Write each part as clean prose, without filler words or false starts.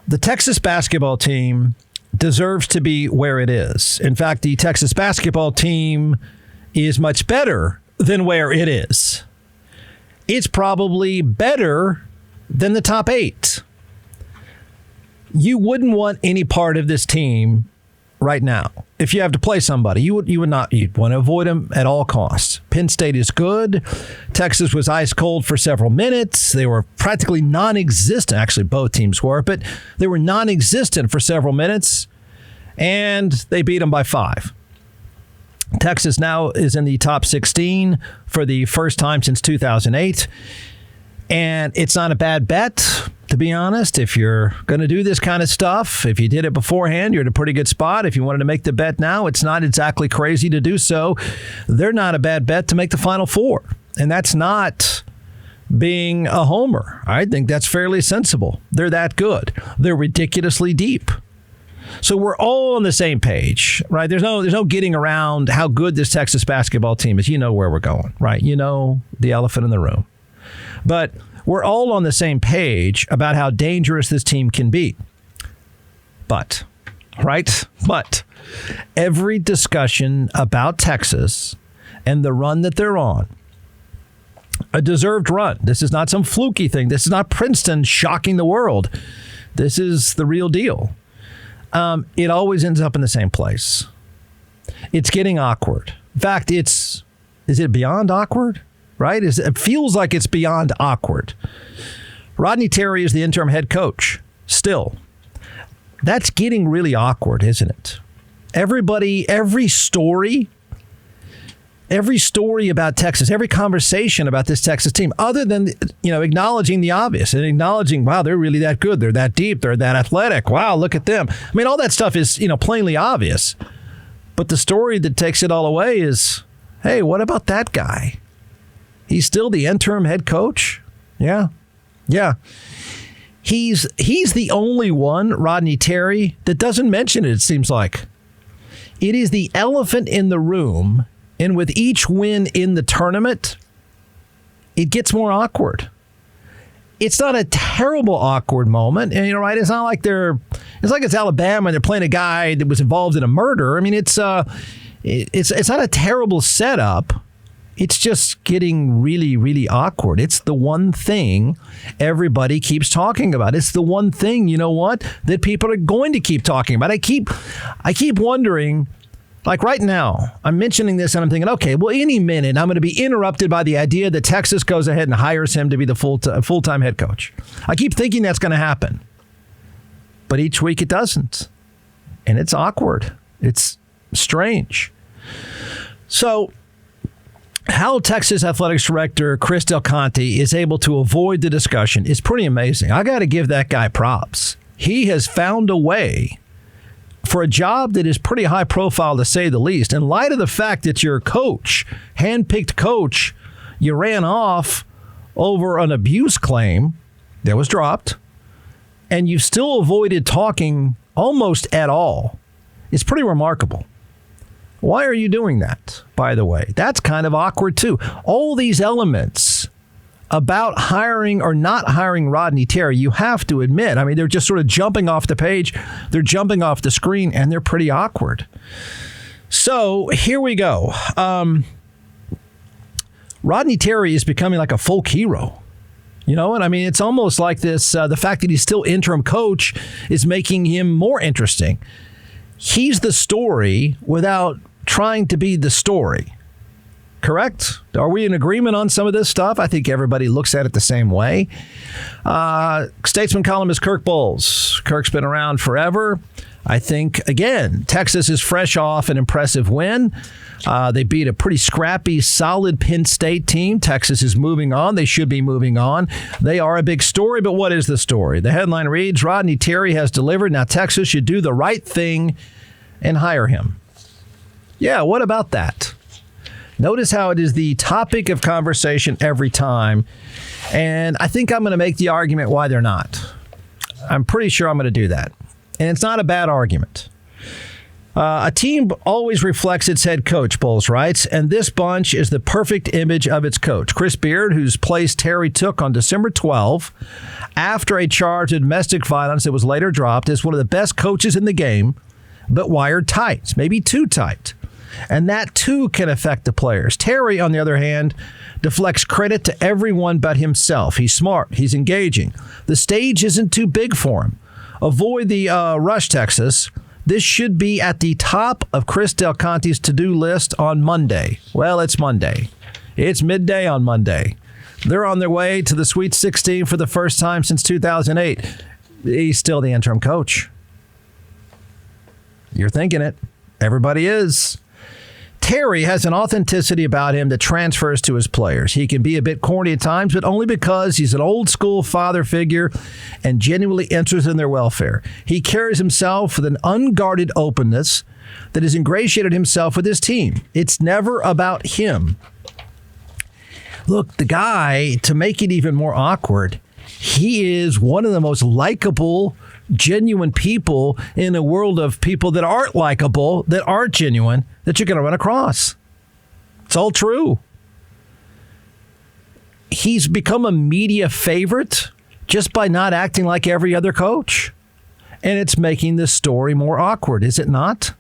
The Texas basketball team deserves to be where it is. In fact, the Texas basketball team is much better than where it is. It's probably better than the top 8. You wouldn't want any part of this team right now. If you have to play somebody, you'd want to avoid them at all costs. Penn State is good. Texas was ice cold for several minutes. They were practically non-existent. Actually, both teams were, but they were non-existent for several minutes, and they beat them by 5. Texas now is in the top 16 for the first time since 2008. And it's not a bad bet, to be honest. If you're going to do this kind of stuff, if you did it beforehand, you're in a pretty good spot. If you wanted to make the bet now, it's not exactly crazy to do so. They're not a bad bet to make the Final Four. And that's not being a homer. I think that's fairly sensible. They're that good. They're ridiculously deep. So we're all on the same page, right? There's no getting around how good this Texas basketball team is. You know where we're going, right? You know the elephant in the room. But we're all on the same page about how dangerous this team can be. But every discussion about Texas and the run that they're on, a deserved run. This is not some fluky thing. This is not Princeton shocking the world. This is the real deal. It always ends up in the same place. It's getting awkward. In fact, is it beyond awkward? Right? It feels like it's beyond awkward. Rodney Terry is the interim head coach. Still, that's getting really awkward, isn't it? Every story about Texas, every conversation about this Texas team, other than, acknowledging the obvious and acknowledging, wow, they're really that good. They're that deep. They're that athletic. Wow, look at them. I mean, all that stuff is, plainly obvious. But the story that takes it all away is, hey, what about that guy? He's still the interim head coach? Yeah. He's the only one, Rodney Terry, that doesn't mention it seems like. It is the elephant in the room, and with each win in the tournament, it gets more awkward. It's not a terrible awkward moment, and right? It's not like it's Alabama and they're playing a guy that was involved in a murder. I mean, it's not a terrible setup. It's just getting really, really awkward. It's the one thing everybody keeps talking about. It's the one thing, that people are going to keep talking about. I keep wondering, like right now, I'm mentioning this and I'm thinking, okay, well, any minute I'm going to be interrupted by the idea that Texas goes ahead and hires him to be the full-time head coach. I keep thinking that's going to happen. But each week it doesn't. And it's awkward. It's strange. So, how Texas Athletics Director Chris Del Conte is able to avoid the discussion is pretty amazing. I got to give that guy props. He has found a way for a job that is pretty high profile, to say the least, in light of the fact that your coach, handpicked coach, you ran off over an abuse claim that was dropped, and you still avoided talking almost at all. It's pretty remarkable. Why are you doing that, by the way? That's kind of awkward, too. All these elements about hiring or not hiring Rodney Terry, you have to admit, I mean, they're just sort of jumping off the page. They're jumping off the screen, and they're pretty awkward. So here we go. Rodney Terry is becoming like a folk hero. And I mean, it's almost like this, the fact that he's still interim coach is making him more interesting. He's the story without trying to be the story. Correct? Are we in agreement on some of this stuff? I think everybody looks at it the same way. Statesman columnist Kirk Bowles. Kirk's been around forever. I think, again, Texas is fresh off an impressive win. They beat a pretty scrappy, solid Penn State team. Texas is moving on. They should be moving on. They are a big story, but what is the story? The headline reads, Rodney Terry has delivered. Now Texas should do the right thing and hire him. Yeah, what about that? Notice how it is the topic of conversation every time. And I think I'm going to make the argument why they're not. I'm pretty sure I'm going to do that. And it's not a bad argument. A team always reflects its head coach, Bowles writes, and this bunch is the perfect image of its coach. Chris Beard, whose place Terry took on December 12 after a charge of domestic violence that was later dropped, is one of the best coaches in the game, but wired tight, maybe too tight. And that, too, can affect the players. Terry, on the other hand, deflects credit to everyone but himself. He's smart. He's engaging. The stage isn't too big for him. Avoid the rush, Texas. This should be at the top of Chris Del Conte's to-do list on Monday. Well, it's Monday. It's midday on Monday. They're on their way to the Sweet 16 for the first time since 2008. He's still the interim coach. You're thinking it. Everybody is. Terry has an authenticity about him that transfers to his players. He can be a bit corny at times, but only because he's an old-school father figure and genuinely interested in their welfare. He carries himself with an unguarded openness that has ingratiated himself with his team. It's never about him. Look, the guy, to make it even more awkward, he is one of the most likable, genuine people in a world of people that aren't likable, that aren't genuine, that you're going to run across. It's all true. He's become a media favorite just by not acting like every other coach. And it's making this story more awkward, is it not?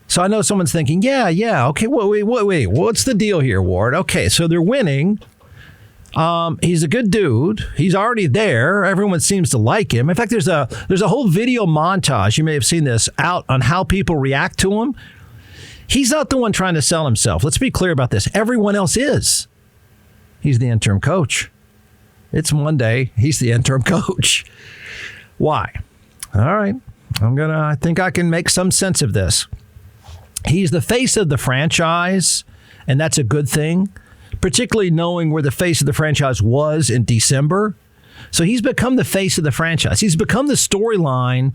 So I know someone's thinking, yeah, okay, wait, what's the deal here, Ward? Okay, so they're winning. He's a good dude. He's already there. Everyone seems to like him. In fact, there's a whole video montage. You may have seen this out on how people react to him. He's not the one trying to sell himself. Let's be clear about this. Everyone else is. He's the interim coach. It's Monday. He's the interim coach. Why? All right. I think I can make some sense of this. He's the face of the franchise, and that's a good thing, particularly knowing where the face of the franchise was in December. So he's become the face of the franchise. He's become the storyline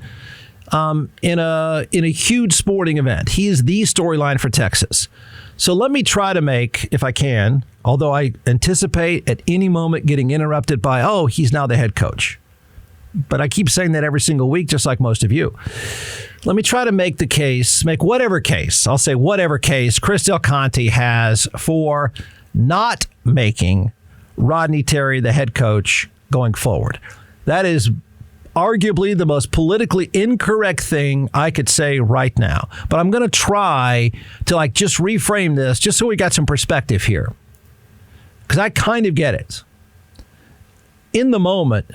in a huge sporting event. He is the storyline for Texas. So let me try to make, if I can, although I anticipate at any moment getting interrupted by, he's now the head coach. But I keep saying that every single week, just like most of you. Let me try to make whatever case Chris Del Conte has for not making Rodney Terry the head coach going forward. That is arguably the most politically incorrect thing I could say right now. But I'm going to try to just reframe this just so we got some perspective here. Because I kind of get it. In the moment,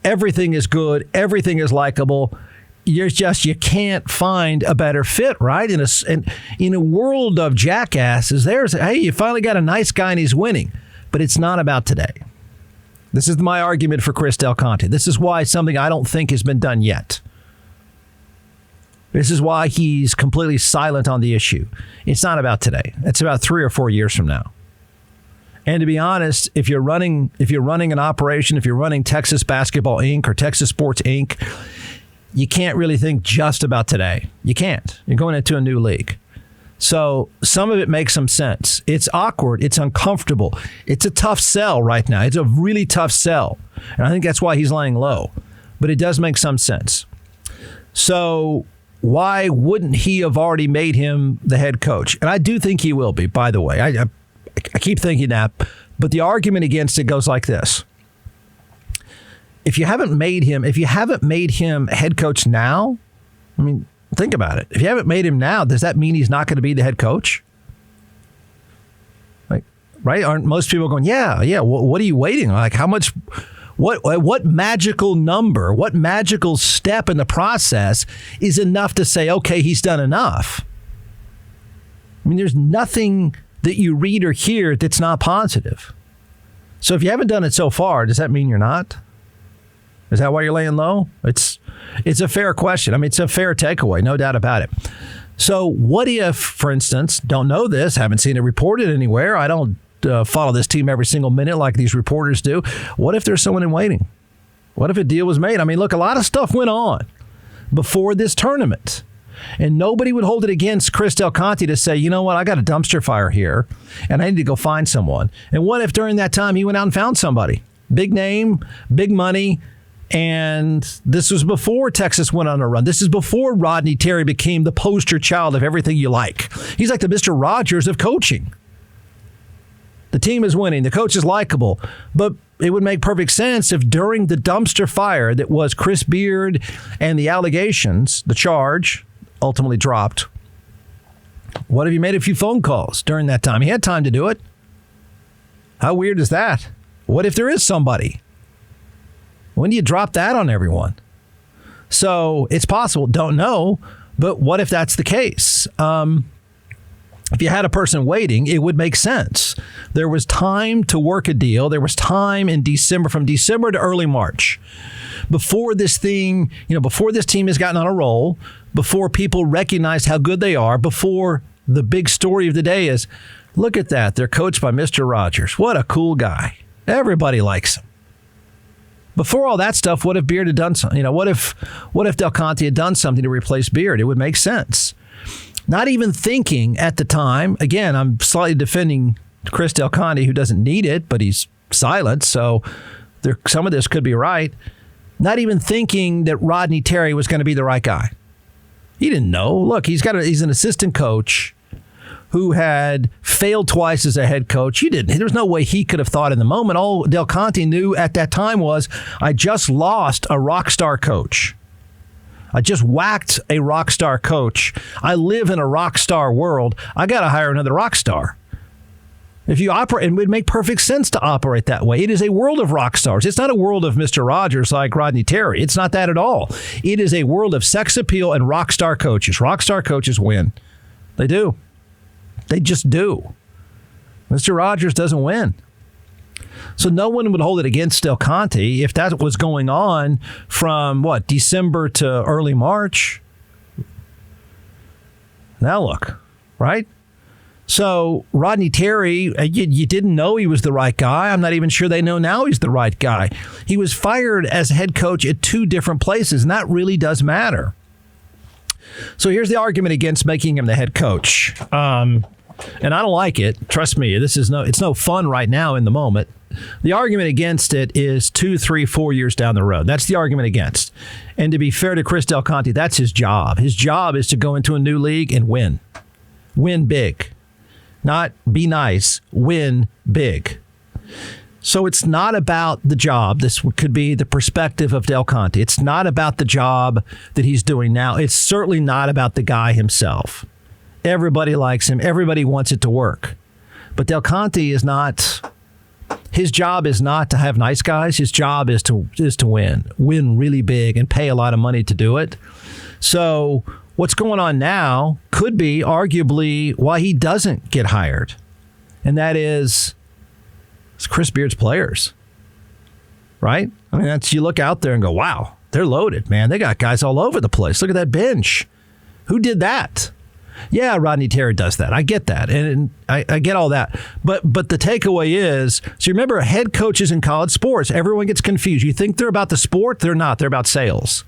everything is good. Everything is likable. You can't find a better fit, right? In a world of jackasses, you finally got a nice guy and he's winning. But it's not about today. This is my argument for Chris Del Conte. This is why something I don't think has been done yet. This is why he's completely silent on the issue. It's not about today. It's about 3 or 4 years from now. And to be honest, if you're running an operation, if you're running Texas Basketball Inc. or Texas Sports Inc., you can't really think just about today. You can't. You're going into a new league. So some of it makes some sense. It's awkward. It's uncomfortable. It's a tough sell right now. It's a really tough sell. And I think that's why he's laying low. But it does make some sense. So why wouldn't he have already made him the head coach? And I do think he will be, by the way. I keep thinking that. But the argument against it goes like this. If you haven't made him head coach now, think about it. If you haven't made him now, does that mean he's not going to be the head coach? Right? Aren't most people going, yeah, what are you waiting? How much, what magical number, what magical step in the process is enough to say, okay, he's done enough? There's nothing that you read or hear that's not positive. So if you haven't done it so far, does that mean you're not? Is that why you're laying low? It's a fair question. It's a fair takeaway, no doubt about it. So what if, for instance, don't know this, haven't seen it reported anywhere, I don't follow this team every single minute like these reporters do. What if there's someone in waiting? What if a deal was made? Look, a lot of stuff went on before this tournament. And nobody would hold it against Chris Del Conte to say, you know what, I got a dumpster fire here, and I need to go find someone. And what if during that time he went out and found somebody? Big name, big money, And this was before Texas went on a run. This is before Rodney Terry became the poster child of everything you like. He's like the Mr. Rogers of coaching. The team is winning. The coach is likable. But it would make perfect sense if during the dumpster fire that was Chris Beard and the allegations, the charge ultimately dropped, what if he made a few phone calls during that time? He had time to do it. How weird is that? What if there is somebody? When do you drop that on everyone? So it's possible. Don't know. But what if that's the case? If you had a person waiting, it would make sense. There was time to work a deal. There was time in December, from December to early March, before this thing, before this team has gotten on a roll, before people recognize how good they are, before the big story of the day is, look at that. They're coached by Mr. Rogers. What a cool guy. Everybody likes him. Before all that stuff, what if Beard had done something? What if Del Conte had done something to replace Beard? It would make sense. Not even thinking at the time, again, I'm slightly defending Chris Del Conte, who doesn't need it, but he's silent, so some of this could be right. Not even thinking that Rodney Terry was going to be the right guy. He didn't know. Look, he's an assistant coach who had failed twice as a head coach. There's no way he could have thought in the moment. All Del Conte knew at that time was, I just lost a rock star coach. I just whacked a rock star coach. I live in a rock star world. I got to hire another rock star. If you operate, and it would make perfect sense to operate that way. It is a world of rock stars. It's not a world of Mr. Rogers like Rodney Terry. It's not that at all. It is a world of sex appeal and rock star coaches. Rock star coaches win. They do. They just do. Mr. Rogers doesn't win. So no one would hold it against Del Conte if that was going on from, December to early March. Now look, right? So Rodney Terry, you didn't know he was the right guy. I'm not even sure they know now he's the right guy. He was fired as head coach at 2 different places, and that really does matter. So here's the argument against making him the head coach. And I don't like it. Trust me, it's no fun right now in the moment. The argument against it is 2, 3, 4 years down the road. That's the argument against. And to be fair to Chris Del Conte, that's his job. His job is to go into a new league and win. Win big. Not be nice. Win big. So it's not about the job. This could be the perspective of Del Conte. It's not about the job that he's doing now. It's certainly not about the guy himself. Everybody likes him. Everybody wants it to work. But Del Conte is not... His job is not to have nice guys. His job is to win really big and pay a lot of money to do it. So what's going on now could be arguably why he doesn't get hired. And that is it's Chris Beard's players, right? I mean, you look out there and go, wow, they're loaded, man. They got guys all over the place. Look at that bench. Who did that? Yeah, Rodney Terry does that. I get that. And I get all that. But the takeaway is, so you remember head coaches in college sports, everyone gets confused. You think they're about the sport? They're not. They're about sales.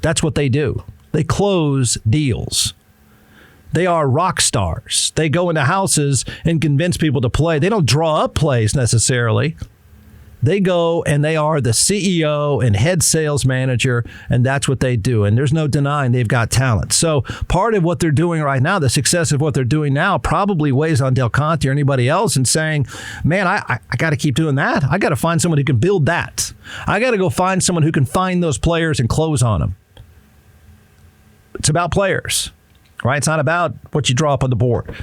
That's what they do. They close deals. They are rock stars. They go into houses and convince people to play. They don't draw up plays necessarily. They go and they are the CEO and head sales manager, and that's what they do. And there's no denying they've got talent. So part of what they're doing right now, the success of what they're doing now, probably weighs on Del Conte or anybody else and saying, man, I got to keep doing that. I got to find someone who can build that. I got to go find someone who can find those players and close on them. It's about players, right? It's not about what you draw up on the board.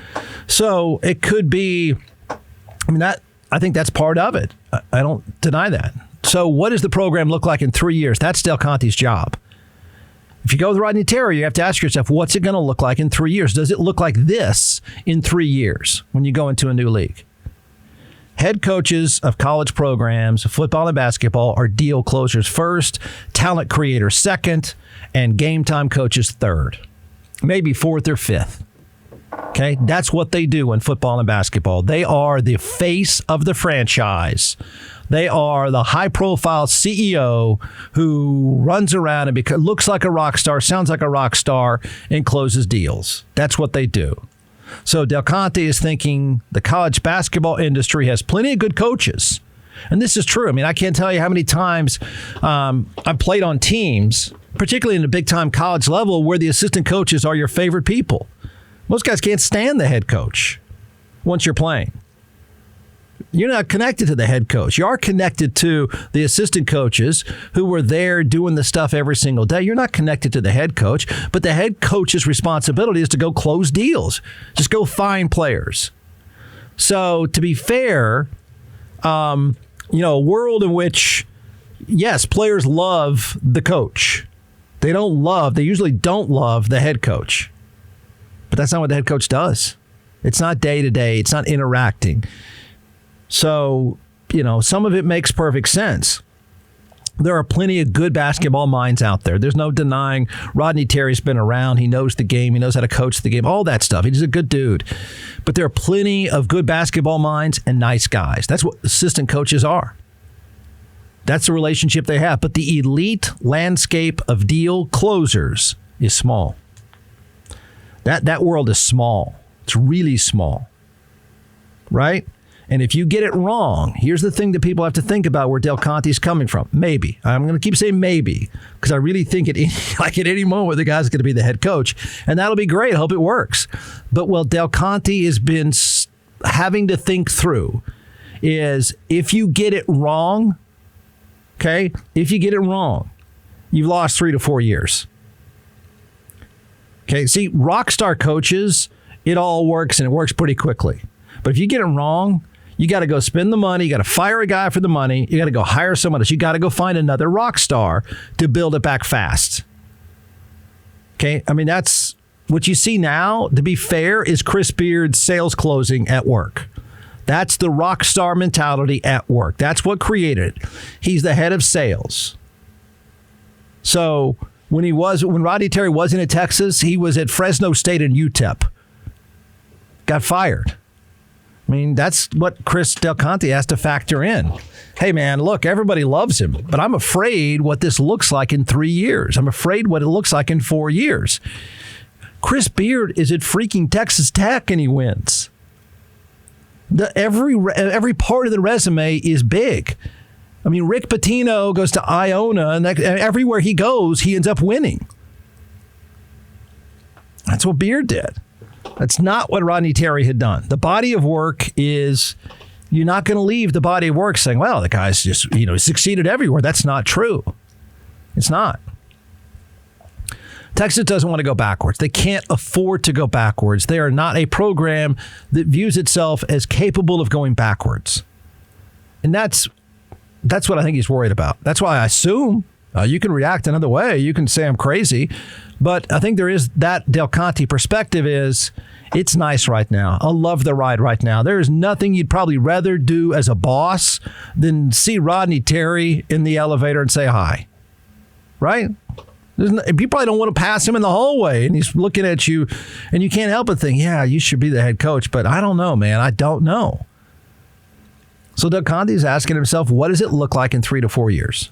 So it could be, I think that's part of it. I don't deny that. So what does the program look like in 3 years? That's Del Conte's job. If you go with Rodney Terry, you have to ask yourself, what's it going to look like in 3 years? Does it look like this in 3 years when you go into a new league? Head coaches of college programs, football and basketball, are deal closers first, talent creators second, and game time coaches third, maybe fourth or fifth. Okay, that's what they do in football and basketball. They are the face of the franchise. They are the high-profile CEO who runs around and looks like a rock star, sounds like a rock star, and closes deals. That's what they do. So Del Conte is thinking the college basketball industry has plenty of good coaches. And this is true. I mean, I can't tell you how many times I've played on teams, particularly in the big-time college level, where the assistant coaches are your favorite people. Most guys can't stand the head coach once you're playing. You're not connected to the head coach. You are connected to the assistant coaches who were there doing the stuff every single day. You're not connected to the head coach, but the head coach's responsibility is to go close deals. Just go find players. So to be fair, a world in which, yes, players love the coach. They usually don't love the head coach. But that's not what the head coach does. It's not day-to-day. It's not interacting. So, some of it makes perfect sense. There are plenty of good basketball minds out there. There's no denying Rodney Terry's been around. He knows the game. He knows how to coach the game, all that stuff. He's a good dude. But there are plenty of good basketball minds and nice guys. That's what assistant coaches are. That's the relationship they have. But the elite landscape of deal closers is small. That world is small. It's really small. Right? And if you get it wrong, here's the thing that people have to think about where Del Conte's coming from. Maybe. I'm going to keep saying maybe because I really think at any moment the guy's going to be the head coach. And that'll be great. I hope it works. But what Del Conte has been having to think through is if you get it wrong, okay, if you get it wrong, you've lost 3 to 4 years. Okay, see, rock star coaches, it all works and it works pretty quickly. But if you get it wrong, you got to go spend the money. You got to fire a guy for the money. You got to go hire someone else. You got to go find another rock star to build it back fast. Okay, I mean, that's what you see now, to be fair, is Chris Beard's sales closing at work. That's the rock star mentality at work. That's what created it. He's the head of sales. So when Rodney Terry wasn't at Texas, he was at Fresno State and UTEP. Got fired. I mean, that's what Chris Del Conte has to factor in. Hey, man, look, everybody loves him, but I'm afraid what this looks like in 3 years. I'm afraid what it looks like in 4 years. Chris Beard is at freaking Texas Tech and he wins. Every part of the resume is big. I mean, Rick Pitino goes to Iona, and everywhere he goes, he ends up winning. That's what Beard did. That's not what Rodney Terry had done. The body of work is, you're not going to leave the body of work saying, well, the guy's just, succeeded everywhere. That's not true. It's not. Texas doesn't want to go backwards. They can't afford to go backwards. They are not a program that views itself as capable of going backwards. And that's what I think he's worried about. That's why I assume you can react another way. You can say I'm crazy. But I think there is that Del Conte perspective is it's nice right now. I love the ride right now. There is nothing you'd probably rather do as a boss than see Rodney Terry in the elevator and say hi. Right? You probably don't want to pass him in the hallway and he's looking at you and you can't help but think, yeah, you should be the head coach. But I don't know, man. I don't know. So Del Conte is asking himself, what does it look like in 3 to 4 years?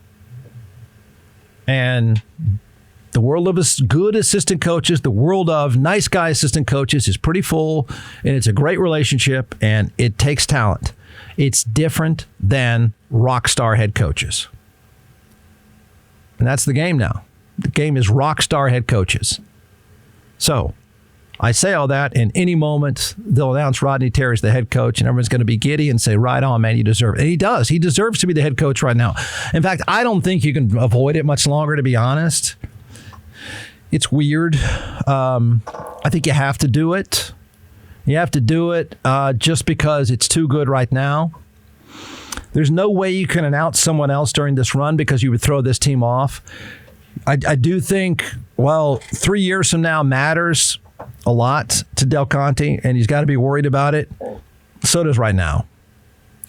And the world of good assistant coaches, the world of nice guy assistant coaches is pretty full, and it's a great relationship, and it takes talent. It's different than rock star head coaches. And that's the game now. The game is rock star head coaches. So I say all that, and any moment they'll announce Rodney Terry's the head coach, and everyone's going to be giddy and say, right on, man, you deserve it. And he does. He deserves to be the head coach right now. In fact, I don't think you can avoid it much longer, to be honest. It's weird. I think you have to do it. You have to do it just because it's too good right now. There's no way you can announce someone else during this run because you would throw this team off. I do think, 3 years from now matters a lot to Del Conte, and he's got to be worried about it. So does right now,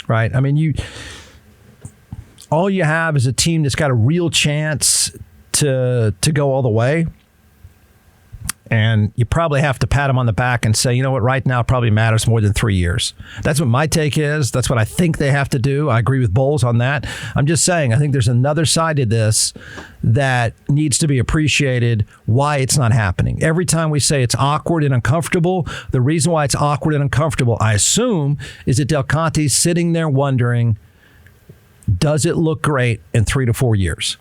right? I mean, all you have is a team that's got a real chance to go all the way, and you probably have to pat him on the back and say, you know what, right now probably matters more than 3 years. That's what my take is. That's what I think they have to do. I agree with Bowles on that. I'm just saying, I think there's another side to this that needs to be appreciated, why it's not happening. Every time we say it's awkward and uncomfortable, the reason why it's awkward and uncomfortable, I assume, is that Del Conte's sitting there wondering, Does it look great in 3 to 4 years?